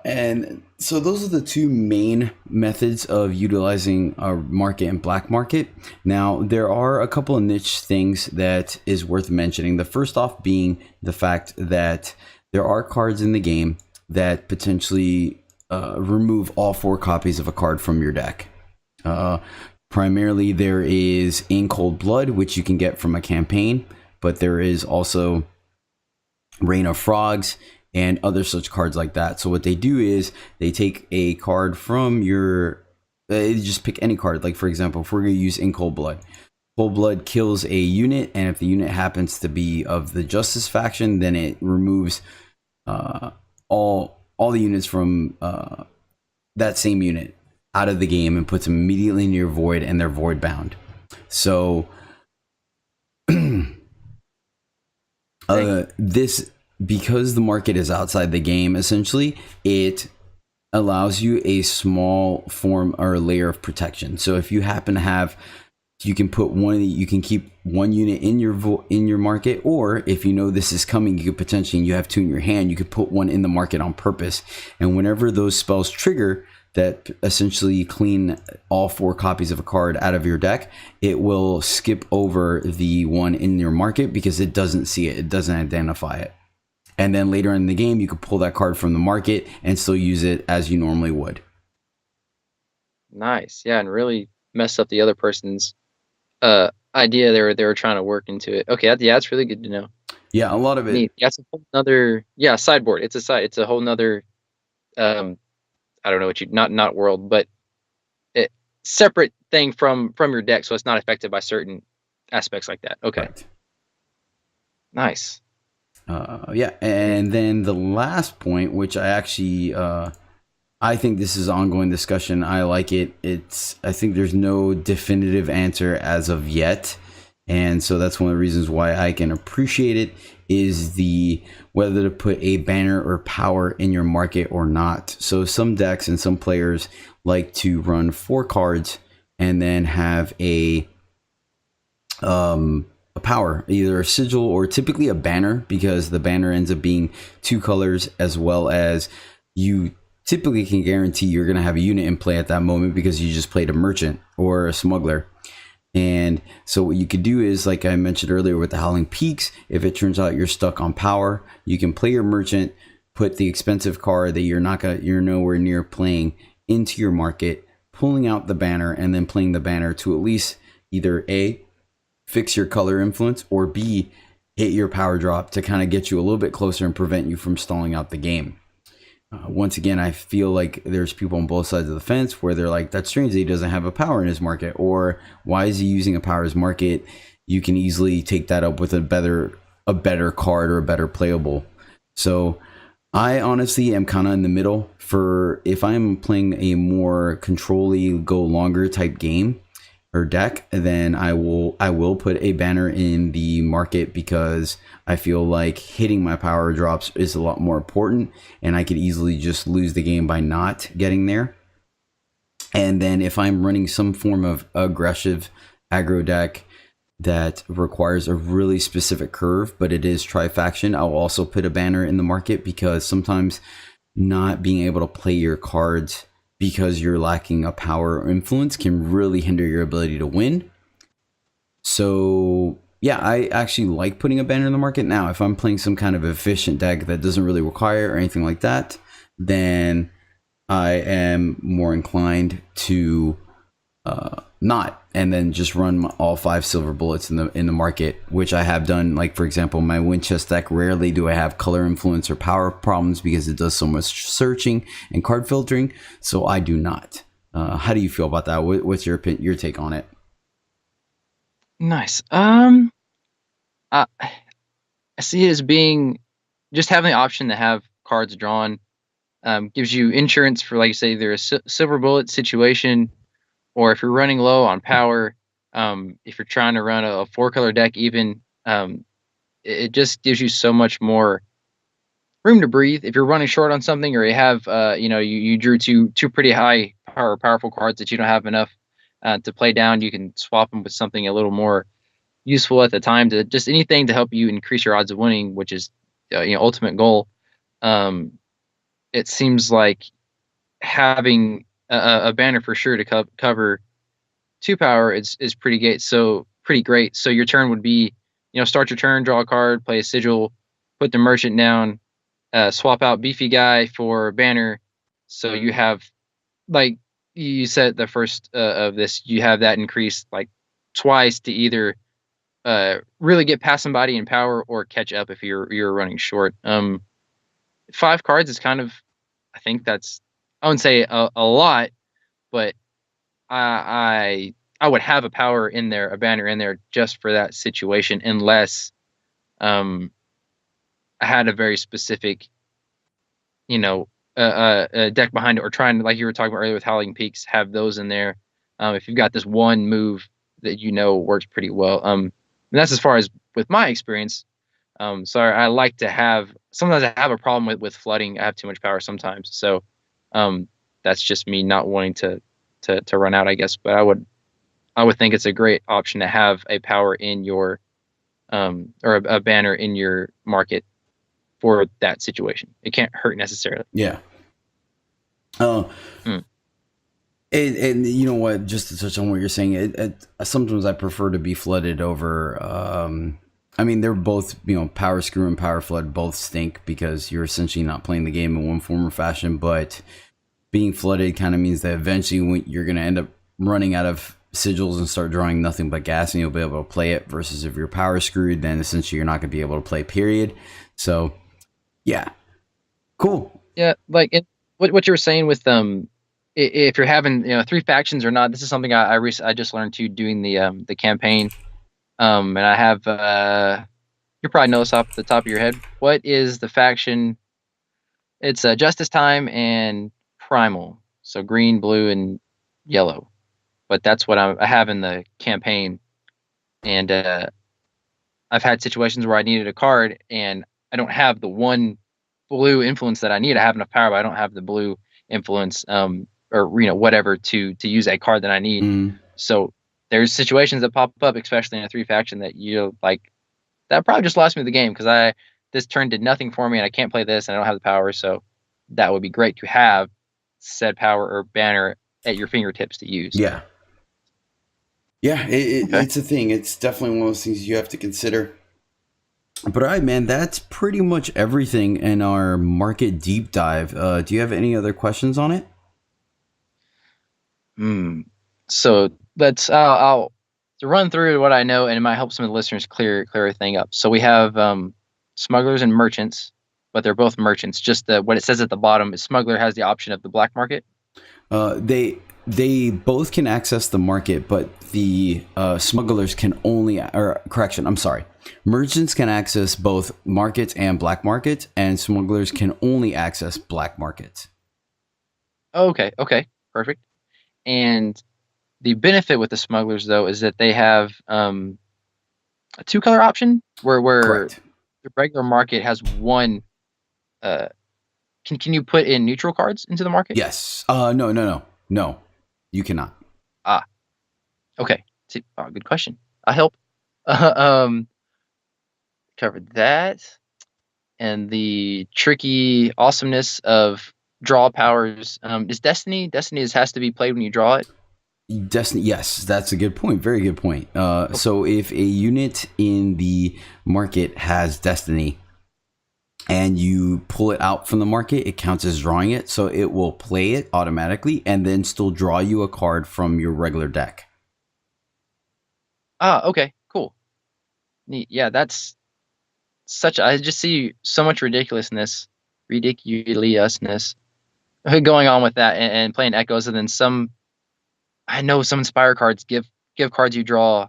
and so those are the 2 main methods of utilizing our market and black market. Now, there are a couple of niche things that is worth mentioning. The first off being the fact that there are cards in the game that potentially remove all 4 copies of a card from your deck. Primarily, there is In Cold Blood, which you can get from a campaign, but there is also Reign of Frogs and other such cards like that. So what they do is they take a card from your, just pick any card. Like for example, if we're going to use In Cold Blood kills a unit, and if the unit happens to be of the Justice faction, then it removes all the units from that same unit out of the game and puts them immediately in your void, and they're void bound. So this, because the market is outside the game, essentially, it allows you a small form or layer of protection. So if you happen to have, you can put you can keep 1 unit in your market, or if you know this is coming, you could potentially, and you have 2 in your hand, you could put 1 in the market on purpose. And whenever those spells trigger that essentially clean all 4 copies of a card out of your deck, it will skip over the 1 in your market because it doesn't see it. It doesn't identify it. And then later in the game, you could pull that card from the market and still use it as you normally would. Nice. Yeah, and really mess up the other person's idea they were trying to work into it. Okay, that's really good to know. Yeah, a lot of it. Neat. Yeah, it's a whole nother sideboard. It's a whole nother I don't know what not world, but separate thing from your deck, so it's not affected by certain aspects like that. Okay. Right. Nice. Yeah, and then the last point, which I actually I think this is ongoing discussion. I like it. I think there's no definitive answer as of yet, and so that's one of the reasons why I can appreciate it, is whether to put a banner or power in your market or not. So some decks and some players like to run 4 cards and then have a power, either a sigil or typically a banner, because the banner ends up being 2 colors, as well as you typically can guarantee you're going to have a unit in play at that moment because you just played a merchant or a smuggler. And so what you could do is, like I mentioned earlier with the Howling Peaks, if it turns out you're stuck on power, you can play your merchant, put the expensive card that you're nowhere near playing into your market, pulling out the banner, and then playing the banner to at least either A, fix your color influence, or B, hit your power drop to kind of get you a little bit closer and prevent you from stalling out the game. Once again, I feel like there's people on both sides of the fence where they're like, that's strange that he doesn't have a power in his market, or why is he using a power in his market? You can easily take that up with a better card or a better playable. So I honestly am kind of in the middle. For if I'm playing a more control-y, go longer type game or deck, then I will put a banner in the market, because I feel like hitting my power drops is a lot more important, and I could easily just lose the game by not getting there. And then if I'm running some form of aggressive aggro deck, that requires a really specific curve, but it is tri-faction, I'll also put a banner in the market, because sometimes not being able to play your cards because you're lacking a power or influence can really hinder your ability to win. So yeah, I actually like putting a banner in the market. Now, if I'm playing some kind of efficient deck that doesn't really require or anything like that, then I am more inclined to not, and then just run all 5 silver bullets in the market, which I have done. Like, for example, my Winchester deck, rarely do I have color influence or power problems because it does so much searching and card filtering, so I do not. How do you feel about that? What's your take on it? Nice. I see it as being just having the option to have cards drawn. Gives you insurance for, like you say, either a silver bullet situation, or if you're running low on power, if you're trying to run a 4-color deck even, it just gives you so much more room to breathe. If you're running short on something, or you have, you drew two pretty high powerful cards that you don't have enough to play down, you can swap them with something a little more useful at the time, to just anything to help you increase your odds of winning, which is ultimate goal. It seems like having a banner for sure to cover 2 power is pretty great. So your turn would be, start your turn, draw a card, play a sigil, put the merchant down, swap out beefy guy for banner. So you have, like you said, the first of this, you have that increased like twice to either really get past somebody in power or catch up if you're running short. 5 cards is kind of, I think that's, I wouldn't say a lot, but I would have a power in there, a banner in there just for that situation, unless I had a very specific, a deck behind it, or trying to, like you were talking about earlier with Howling Peaks, have those in there. If you've got this one move that works pretty well. And that's as far as with my experience. So I like to have, sometimes I have a problem with flooding. I have too much power sometimes. So that's just me not wanting to run out, I guess. But I would think it's a great option to have a power in your or a banner in your market for that situation. It can't hurt necessarily. Yeah. And you know what? Just to touch on what you're saying, sometimes I prefer to be flooded over. I mean, they're both, power screw and power flood both stink, because you're essentially not playing the game in one form or fashion. But being flooded kind of means that eventually you're going to end up running out of sigils and start drawing nothing but gas, and you'll be able to play it. Versus if you're power screwed, then essentially you're not going to be able to play, period. So, yeah, cool. Yeah, like what you were saying with if you're having 3 factions or not. This is something I just learned too, doing the campaign. And I have you probably know this off the top of your head. What is the faction? It's Justice Time and Primal. So green, blue, and yellow. But that's what I have in the campaign. And I've had situations where I needed a card and I don't have the one blue influence that I need. I have enough power, but I don't have the blue influence or whatever to use a card that I need. So there's situations that pop up, especially in a 3 faction, that that probably just lost me the game, because this turn did nothing for me and I can't play this and I don't have the power. So that would be great to have said power or banner at your fingertips to use. Yeah. Yeah, it's a thing. It's definitely one of those things you have to consider. But all right, man, that's pretty much everything in our market deep dive. Do you have any other questions on it? So let's I'll to run through what I know, and it might help some of the listeners clear everything up. So we have smugglers and merchants, but they're both merchants. Just what it says at the bottom is smuggler has the option of the black market. They both can access the market, but the smugglers can only, or correction, I'm sorry. Merchants can access both markets and black markets, and smugglers can only access black markets. Okay, perfect. And the benefit with the smugglers, though, is that they have a 2-color option, where Correct. The regular market has one. Can you put in neutral cards into the market? Yes. No. You cannot. Okay. Good question. I help. um, covered that, and the tricky awesomeness of draw powers. Is Destiny has to be played when you draw it? Destiny, yes, that's a good point. Very good point. So if a unit in the market has Destiny and you pull it out from the market, it counts as drawing it. So it will play it automatically and then still draw you a card from your regular deck. Okay, cool. Neat. Yeah, that's I just see so much ridiculousness going on with that and playing echoes, and then I know some Inspire cards give cards you draw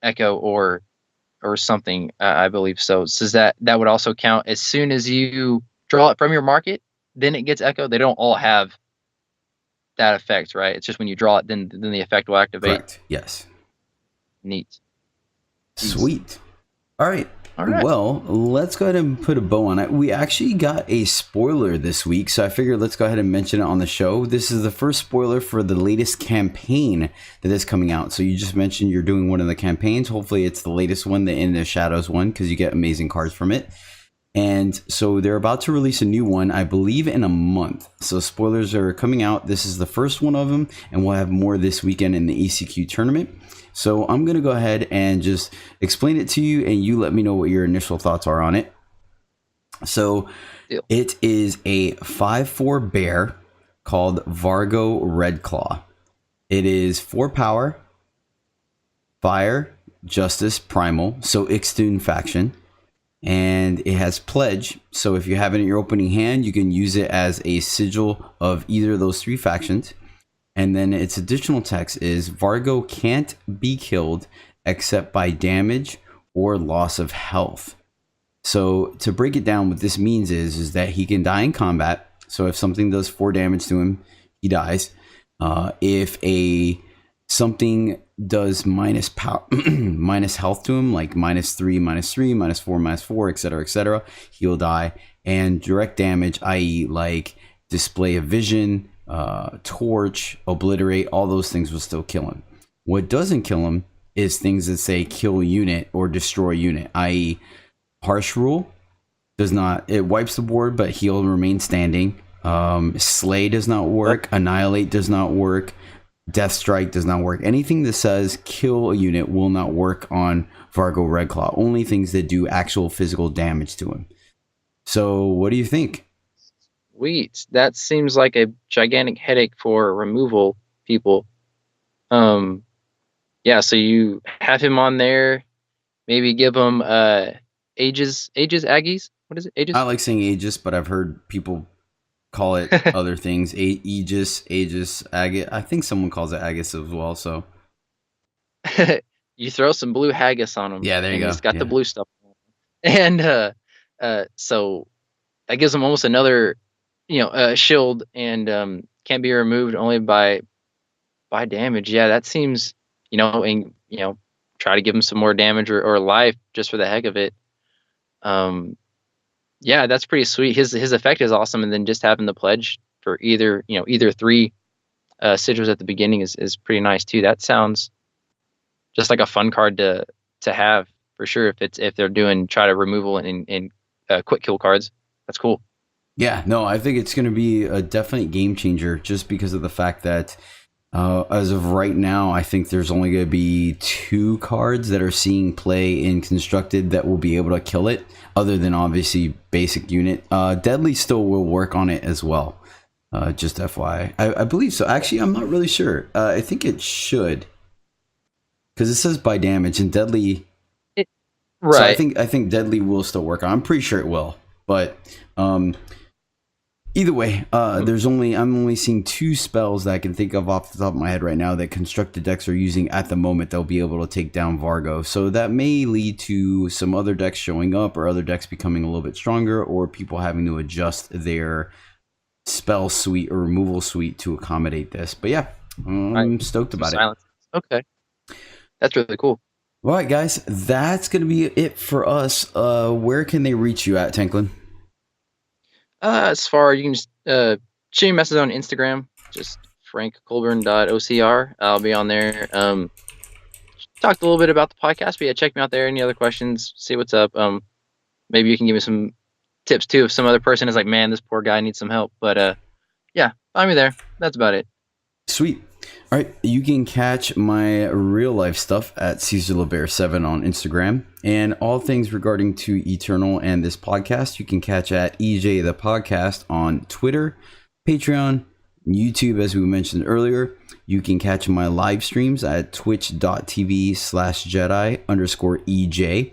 echo or something. I believe so. So that would also count as soon as you draw it from your market, then it gets echo. They don't all have that effect, right? It's just when you draw it, then the effect will activate. Correct. Yes. Neat. Sweet. All right. All right. Well, let's go ahead and put a bow on it. We actually got a spoiler this week, so I figured let's go ahead and mention it on the show. This is the first spoiler for the latest campaign that is coming out. So you just mentioned you're doing one of the campaigns. Hopefully it's the latest one, the In the Shadows one, because you get amazing cards from it. And so they're about to release a new one, I believe, in a month. So spoilers are coming out. This is the first one of them, and we'll have more this weekend in the ECQ tournament. So I'm going to go ahead and just explain it to you, and you let me know what your initial thoughts are on it. So it is a 5/4 bear called Vargo Red Claw. It is 4 power, fire, justice, primal, so Ixtun faction. And it has pledge, so if you have it in your opening hand, you can use it as a sigil of either of those 3 factions. And then its additional text is Vargo can't be killed except by damage or loss of health. So to break it down, what this means is that he can die in combat. So if something does 4 damage to him, he dies. If something does minus health to him, like -3, -3, -4, -4, etc., he'll die. And direct damage, i.e. like display of vision, torch, obliterate, all those things will still kill him. What doesn't kill him is things that say kill unit or destroy unit, i.e. harsh rule does not, it wipes the board, but he'll remain standing. Slay does not work, annihilate does not work, death strike does not work. Anything that says kill a unit will not work on Vargo Red Claw, only things that do actual physical damage to him. So what do you think? Sweet. That seems like a gigantic headache for removal people. Yeah, so you have him on there, maybe give him Aegis Aggies? What is it? Aegis? I like saying Aegis, but I've heard people call it other things. Aegis, Agate. I think someone calls it Aegis as well, so you throw some blue haggis on him. Yeah, there you go. It's got the blue stuff. And so that gives him almost another shield, and can't be removed only by damage. Yeah, that seems, and try to give him some more damage or life just for the heck of it. Yeah, that's pretty sweet. His effect is awesome, and then just having the pledge for either 3 sigils at the beginning is pretty nice too. That sounds just like a fun card to have for sure. If they're doing try to removal and quick kill cards, that's cool. Yeah, no, I think it's going to be a definite game changer just because of the fact that as of right now, I think there's only going to be 2 cards that are seeing play in Constructed that will be able to kill it, other than obviously basic unit. Deadly still will work on it as well. Just FYI. I believe so. Actually, I'm not really sure. I think it should. Because it says by damage, and Deadly... Right. So I think Deadly will still work on it. I'm pretty sure it will. But... either way, I'm only seeing 2 spells that I can think of off the top of my head right now that constructed decks are using at the moment. They'll be able to take down Vargo. So that may lead to some other decks showing up, or other decks becoming a little bit stronger, or people having to adjust their spell suite or removal suite to accommodate this. But yeah, I'm stoked about it. Okay. That's really cool. All right, guys, that's going to be it for us. Where can they reach you at, Tanklin? As far, you can just shoot me a message on Instagram, just FrankColburn.OCR. I'll be on there. talked a little bit about the podcast, but yeah, check me out there. Any other questions? See what's up. Maybe you can give me some tips too if some other person is like, man, this poor guy needs some help. But yeah, find me there. That's about it. Sweet. All right, you can catch my real life stuff at CaesarLeBear7 on Instagram, and all things regarding to Eternal and this podcast you can catch at EJthePodcast on Twitter, Patreon, YouTube, as we mentioned earlier. You can catch my live streams at twitch.tv/Jedi_EJ.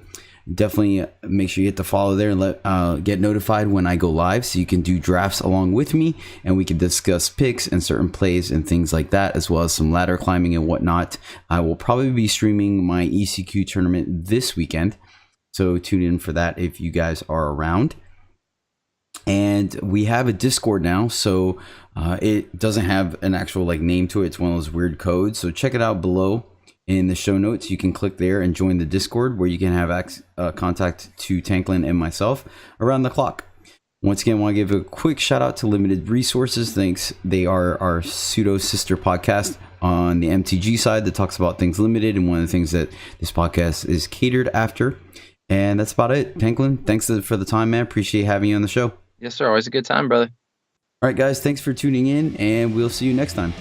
Definitely make sure you hit the follow there and get notified when I go live, so you can do drafts along with me and we can discuss picks and certain plays and things like that, as well as some ladder climbing and whatnot. I will probably be streaming my ECQ tournament this weekend, so tune in for that if you guys are around. And we have a Discord now, so it doesn't have an actual name to it. It's one of those weird codes, so check it out below in the show notes. You can click there and join the Discord, where you can have contact to Tanklin and myself around the clock. Once again, I want to give a quick shout out to Limited Resources. Thanks. They are our pseudo sister podcast on the MTG side that talks about things limited, and one of the things that this podcast is catered after. And that's about it. Tanklin, thanks for the time, man. Appreciate having you on the show. Yes, sir. Always a good time, brother. All right, guys. Thanks for tuning in, and we'll see you next time.